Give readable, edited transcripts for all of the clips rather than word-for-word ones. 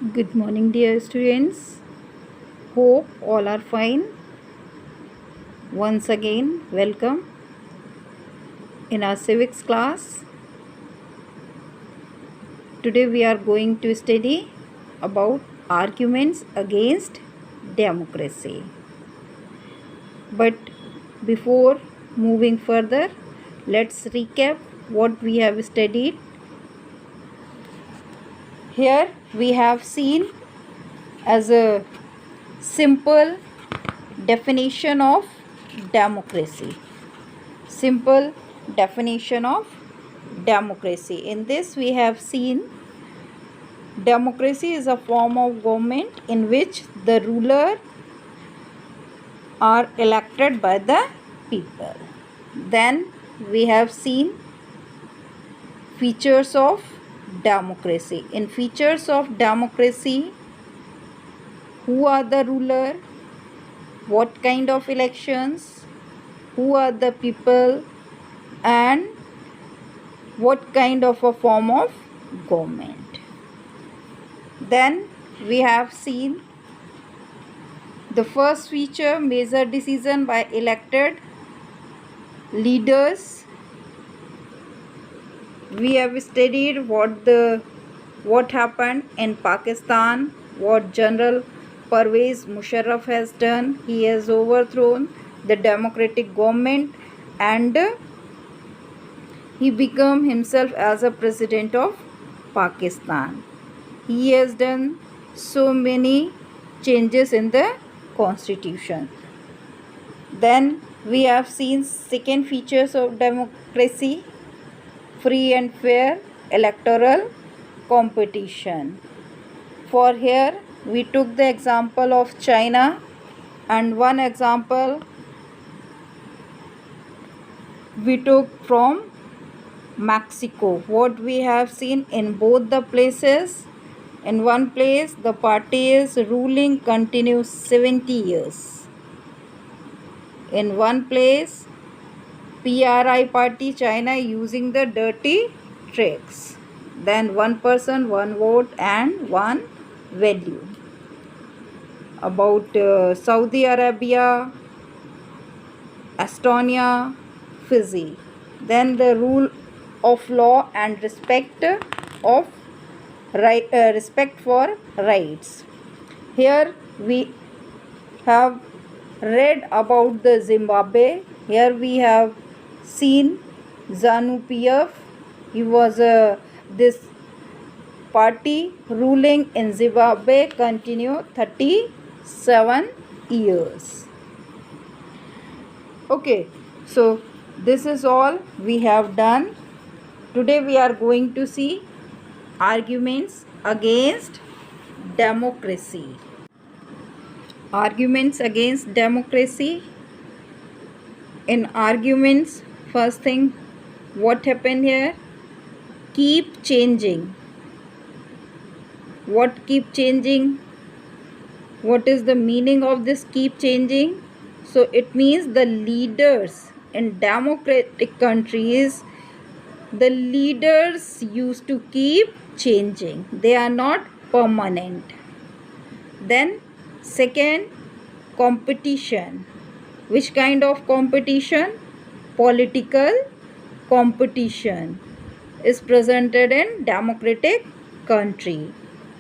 Good morning, dear students. Hope all are fine. Once again, welcome in our civics class. Today, we are going to study about arguments against democracy. But before moving further, let's recap what we have studied. Here, we have seen as a simple definition of democracy. Simple definition of democracy. In this, we have seen democracy is a form of government in which the ruler are elected by the people. Then we have seen features of democracy. In features of democracy, who are the ruler, what kind of elections, who are the people, and what kind of a form of government. Then we have seen the first feature, major decision by elected leaders. We have studied what happened in Pakistan, what General Pervez Musharraf has done. He has overthrown the democratic government and he became himself as a president of Pakistan. He has done so many changes in the constitution. Then we have seen second features of democracy, free and fair electoral competition. For here we took the example of China and one example we took from Mexico. What we have seen in both the places, in one place the party is ruling continues 70 years. In one place PRI party China using the dirty tricks. Then one person, one vote and one value. About Saudi Arabia, Estonia, Fiji. Then the rule of law and respect for rights. Here we have read about the Zimbabwe. Here we have seen ZANU-PF. He was this party ruling in Zimbabwe continue 37 years. Okay, so this is all we have done. Today we are going to see arguments against democracy. Arguments against democracy. In arguments, first thing, what happened here? Keep changing. What keep changing? What is the meaning of this keep changing? So it means the leaders in democratic countries, the leaders used to keep changing. They are not permanent. Then second, competition. Which kind of competition? Political competition is presented in democratic country.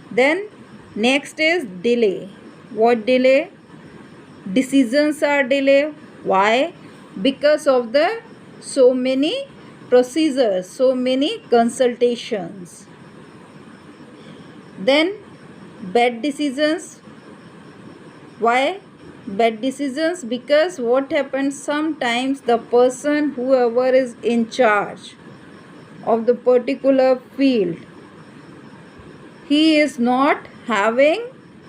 Then next is delay. What delay? Decisions are delayed. Why? Because of the so many procedures, so many consultations. Then bad decisions. Why bad decisions? Because what happens, sometimes the person whoever is in charge of the particular field, he is not having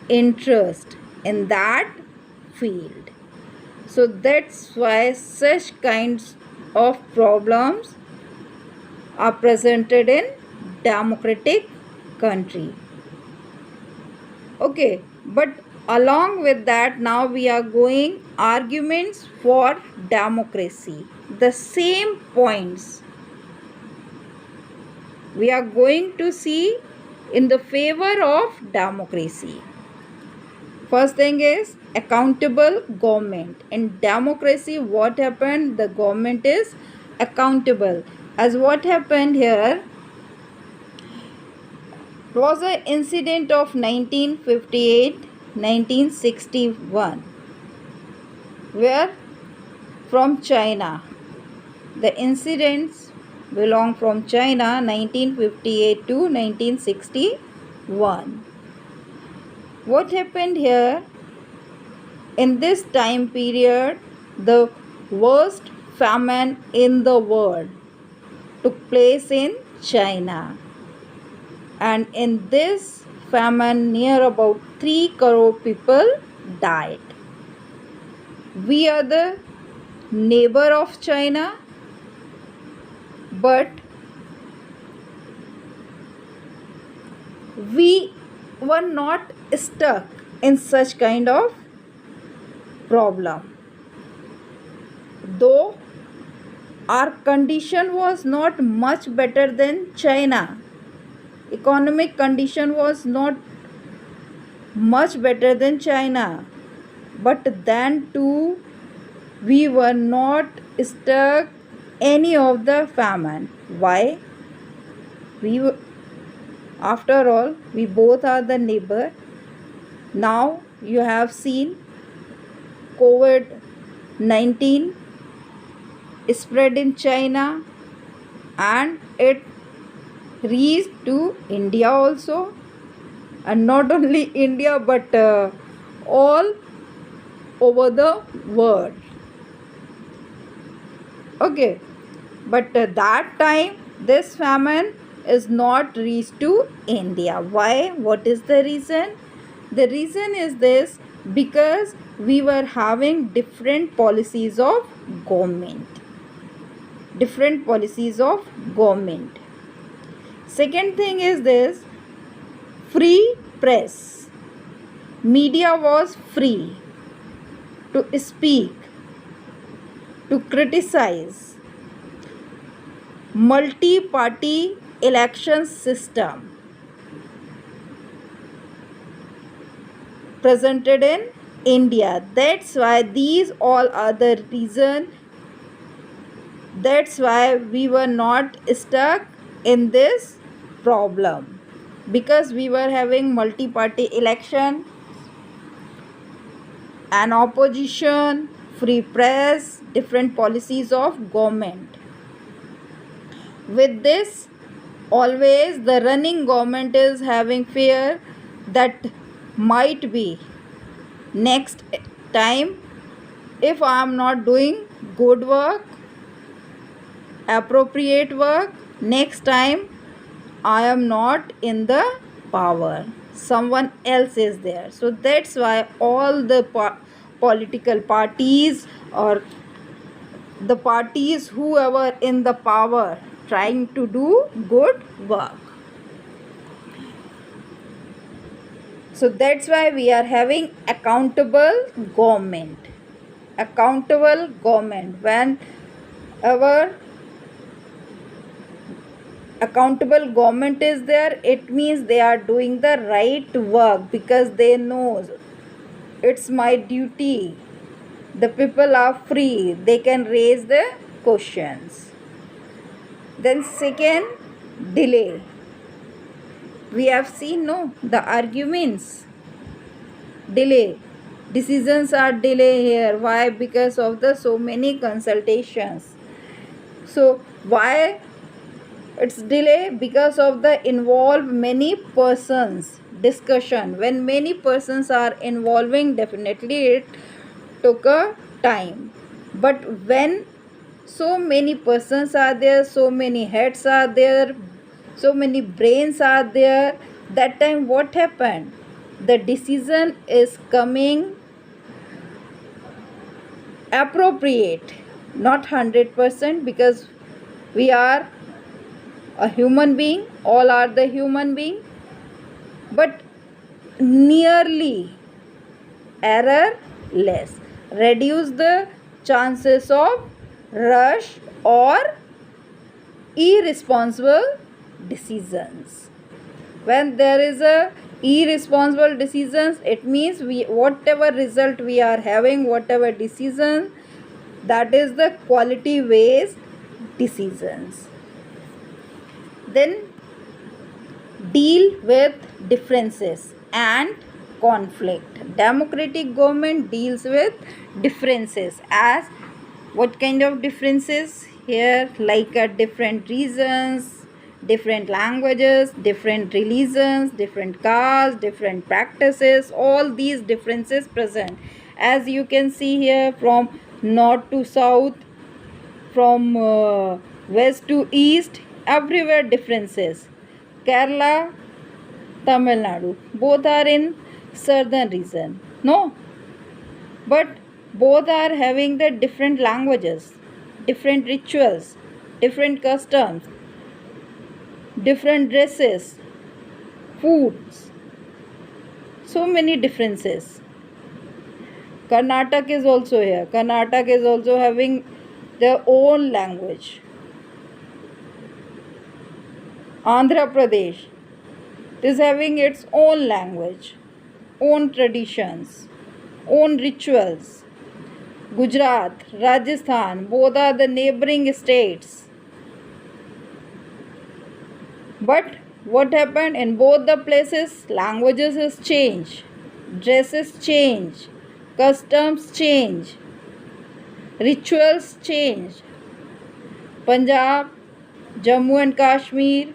interest in that field. So that's why such kinds of problems are presented in democratic country. Okay, but along with that, now we are going arguments for democracy. The same points we are going to see in the favor of democracy. First thing is accountable government. In democracy, what happened? The government is accountable. As what happened here was an incident of 1958-1961, where from China. The incidents belong from China 1958 to 1961. What happened here? In this time period, the worst famine in the world took place in China. And in this famine, near about 3 crore people died. We are the neighbor of China, but we were not stuck in such kind of problem. Though our condition was not much better than China, economic condition was not much better than China, but then too we were not stuck any of the famine. Why? After all, we both are the neighbor. Now you have seen COVID-19 spread in China, and it reached to India also, and not only India but all over the world. Okay, but that time this famine is not reached to India. Why? What is the reason? The reason is this: because we were having different policies of government. Different policies of government. Second thing is this: free press. Media was free to speak, to criticize. Multi-party election system presented in India. That's why these all are the reason. That's why we were not stuck in this problem, because we were having multi-party election, an opposition, free press, different policies of government. With this, always the running government is having fear that might be next time, if I am not doing good work, appropriate work, next time I am not in the power, someone else is there. So that's why all the political parties, or the parties whoever in the power, trying to do good work. So that's why we are having accountable government. Accountable government. Whenever accountable government is there, it means they are doing the right work, because they know it's my duty. The people are free, they can raise the questions. Then second, delay. We have seen the arguments. Delay. Decisions are delay here. Why? Because of the so many consultations. So why it's delay? Because of the involve many persons discussion. When many persons are involving, definitely it took a time. But when so many persons are there, so many heads are there, so many brains are there, that time what happened? The decision is coming appropriate, not 100%, because we are a human being, all are the human being, but nearly error less, reduce the chances of rush or irresponsible decisions. When there is a irresponsible decisions, it means we whatever result we are having, whatever decision, that is the quality based decisions. Then deal with differences and conflict. Democratic government deals with differences. As what kind of differences here? Like different reasons, different languages, different religions, different castes, different practices, all these differences present. As you can see here, from north to south, from west to east, everywhere differences. Kerala, Tamil Nadu, both are in southern region. No, but both are having the different languages, different rituals, different customs, different dresses, foods, so many differences. Karnataka is also here. Karnataka is also having their own language. Andhra Pradesh is having its own language, own traditions, own rituals. Gujarat, Rajasthan, both are the neighboring states. But what happened in both the places? Languages is change, dresses change, customs change, rituals change. Punjab, Jammu and Kashmir,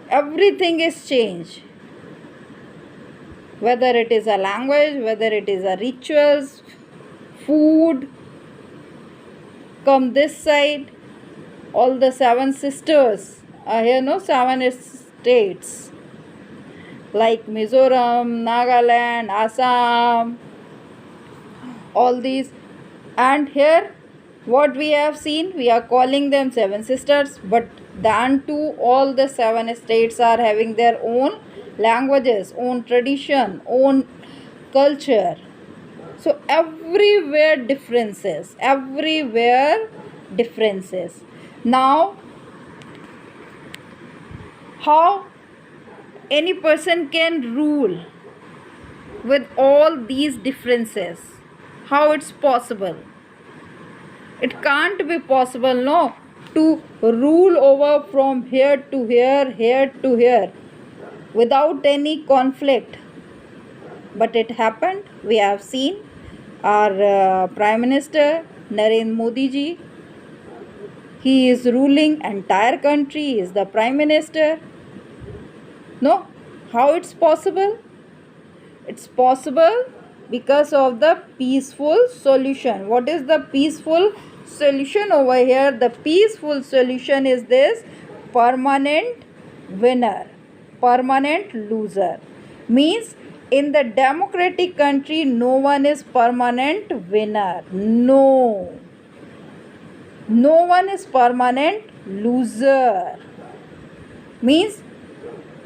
everything is changed. Whether it is a language, whether it is a rituals, food. Come this side, all the seven sisters are here, no? Seven states like Mizoram, Nagaland, Assam, all these. And here what we have seen, we are calling them seven sisters, but than to all the seven states are having their own languages, own tradition, own culture. So everywhere differences, everywhere differences. Now how any person can rule with all these differences? How it's possible? It can't be possible, no, to rule over from here to here, here to here, without any conflict. But it happened. We have seen our Prime Minister Narendra Modi ji. He is ruling entire country. He is the Prime Minister. No, how it's possible? It's possible because of the peaceful solution. What is the peaceful solution over here? The peaceful solution is this: permanent winner, permanent loser. Means in the democratic country, no one is permanent winner. No. No one is permanent loser. Means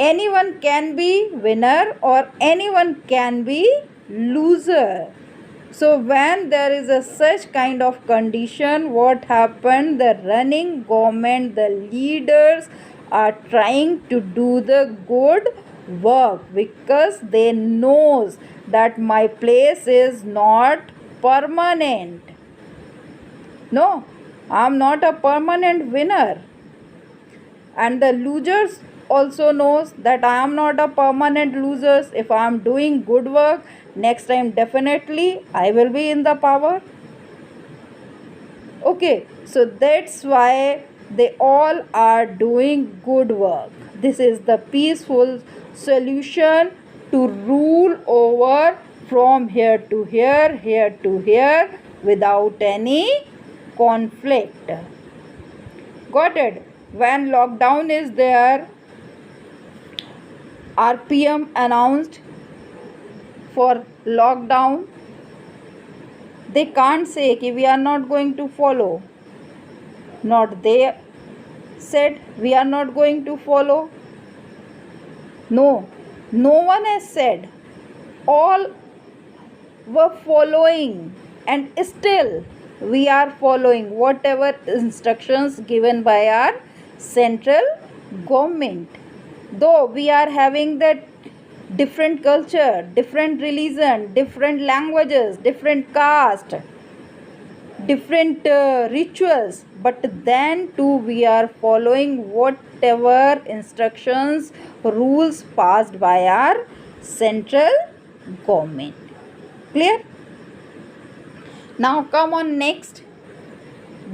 anyone can be winner or anyone can be loser. So when there is a such kind of condition, what happened? The running government, the leaders are trying to do the good work because they knows that my place is not permanent. No, I am not a permanent winner. And the losers also knows that I am not a permanent losers. If I am doing good work, next time definitely I will be in the power. Okay, so that's why they all are doing good work. This is the peaceful solution to rule over from here to here, here to here, without any conflict. Got it? When lockdown is there, RPM announced for lockdown, they can't say कि we are not going to follow. Not they said we are not going to follow. No, no one has said. All were following, and still we are following whatever instructions given by our central government. Though we are having the different culture, different religion, different languages, different caste, different rituals, but then too we are following whatever instructions, rules passed by our central government. Clear? Now come on next.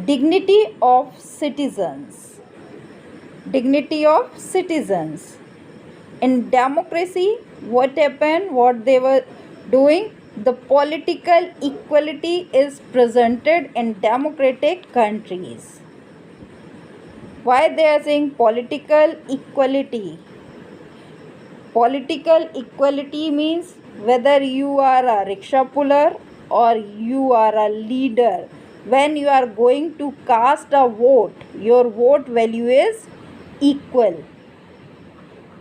Dignity of citizens. Dignity of citizens. In democracy, what happened, what they were doing, the political equality is presented in democratic countries. Why they are saying political equality? Political equality means whether you are a rickshaw puller or you are a leader, when you are going to cast a vote, your vote value is equal.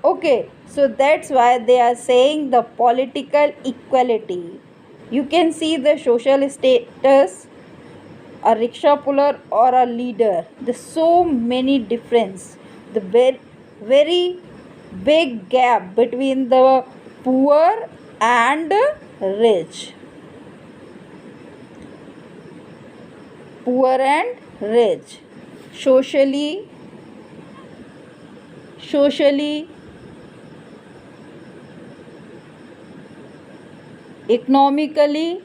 Okay, so that's why they are saying the political equality. You can see the social status, a rickshaw puller or a leader. There's so many difference. The very big gap between the poor and rich. Poor and rich. Socially, economically,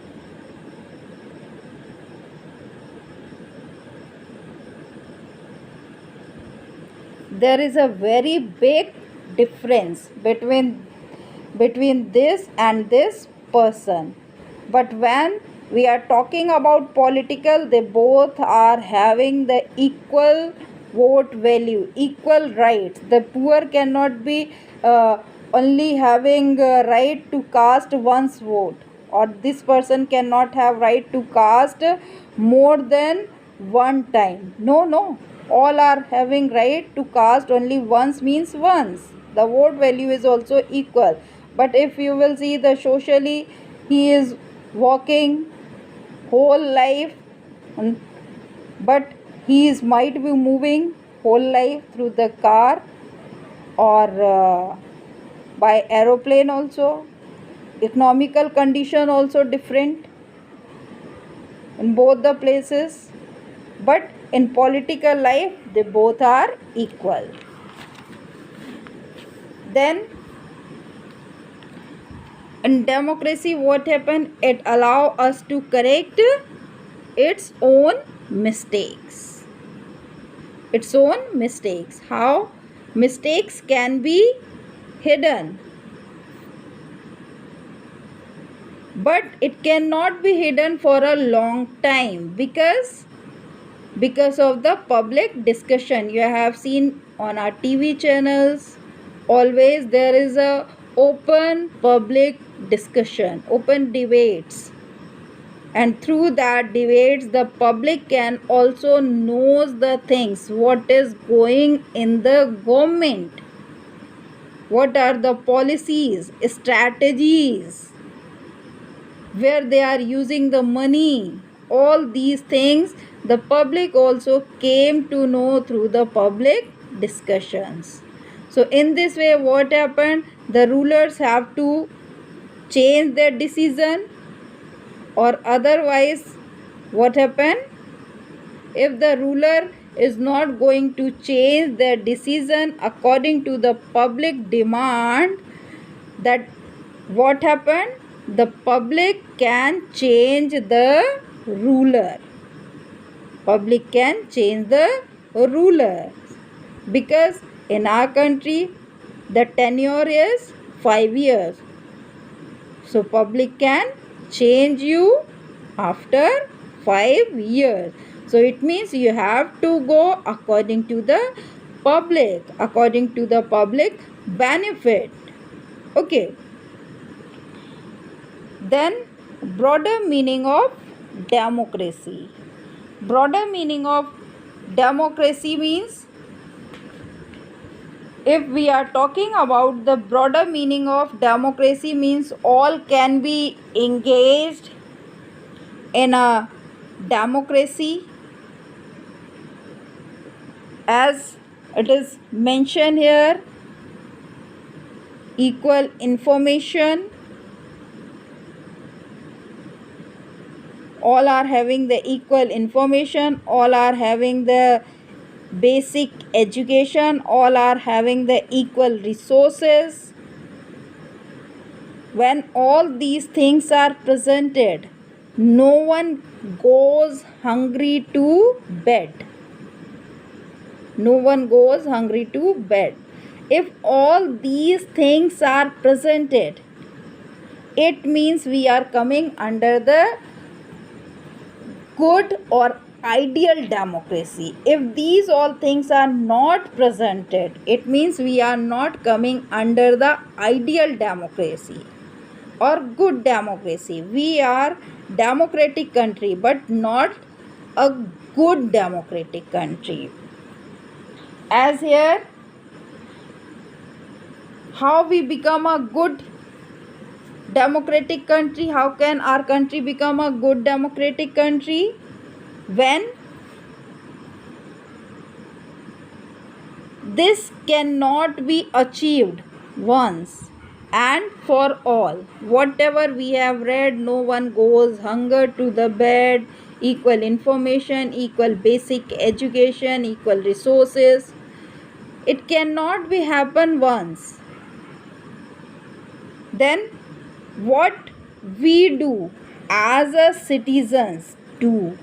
there is a very big difference between this and this person. But when we are talking about political, they both are having the equal vote value, equal rights. The poor cannot be only having right to cast one's vote, or this person cannot have right to cast more than one time. No, all are having right to cast only once, means once. The vote value is also equal. But if you will see the socially, he is walking whole life, but he is might be moving whole life through the car or by aeroplane also. Economical condition also different in both the places, but in political life they both are equal. Then in democracy, what happened, it allow us to correct its own mistakes. How mistakes can be hidden, but it cannot be hidden for a long time because of the public discussion. You have seen on our TV channels, always there is a open public discussion, open debates, and through that debates the public can also knows the things, what is going in the government, what are the policies, strategies, where they are using the money. All these things the public also came to know through the public discussions. So in this way, what happened, the rulers have to change their decision, or otherwise what happened, if the ruler is not going to change their decision according to the public demand, that what happened, the public can change the ruler. Public can change the ruler, because in our country the tenure is 5 years. So public can change you after 5 years. So it means you have to go according to the public benefit. Okay. Then broader meaning of democracy. Broader meaning of democracy means, if we are talking about the broader meaning of democracy, means all can be engaged in a democracy, as It is mentioned here equal information. All are having the equal information, all are having the basic education, all are having the equal resources. When all these things are presented, no one goes hungry to bed. No one goes hungry to bed. If all these things are presented, it means we are coming under the good or ideal democracy. If these all things are not presented, it means we are not coming under the ideal democracy or good democracy. We are democratic country but not a good democratic country. As here, how we become a good democratic country? How can our country become a good democratic country? When this cannot be achieved once and for all. Whatever we have read, no one goes hunger to the bed, equal information, equal basic education, equal resources. It cannot be happen once. Then what we do as a citizens do?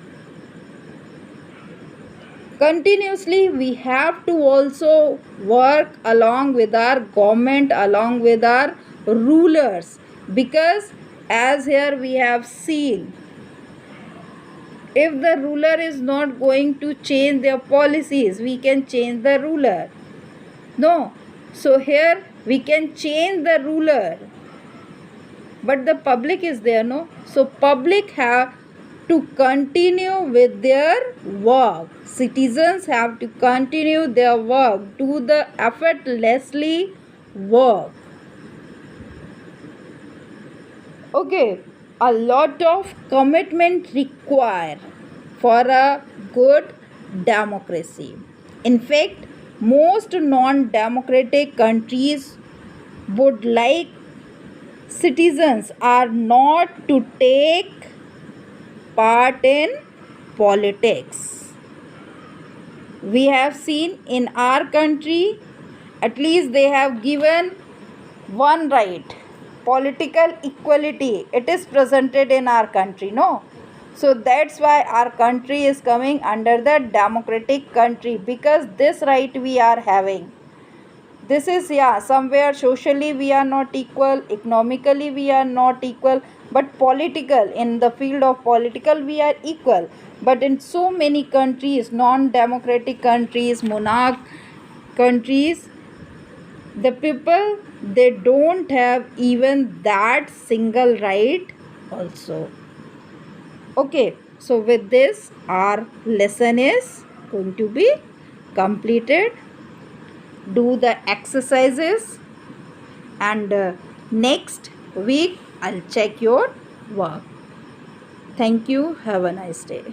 Continuously we have to also work along with our government, along with our rulers, because as here we have seen, if the ruler is not going to change their policies, we can change the ruler. No. So here we can change the ruler, but the public is there, no? So public have to continue with their work. Citizens have to continue their work, do the effortlessly work. Okay, a lot of commitment required for a good democracy. In fact, most non-democratic countries would like citizens are not to take part in politics. We have seen in our country, at least they have given one right, political equality. It is presented in our country, no? So that's why our country is coming under the democratic country, because this right we are having. This is, yeah, somewhere socially we are not equal, economically we are not equal, but political, in the field of political we are equal. But in so many countries, non-democratic countries, monarch countries, the people, they don't have even that single right also. Okay, so with this our lesson is going to be completed. Do the exercises, and next week I'll check your work. Thank you. Have a nice day.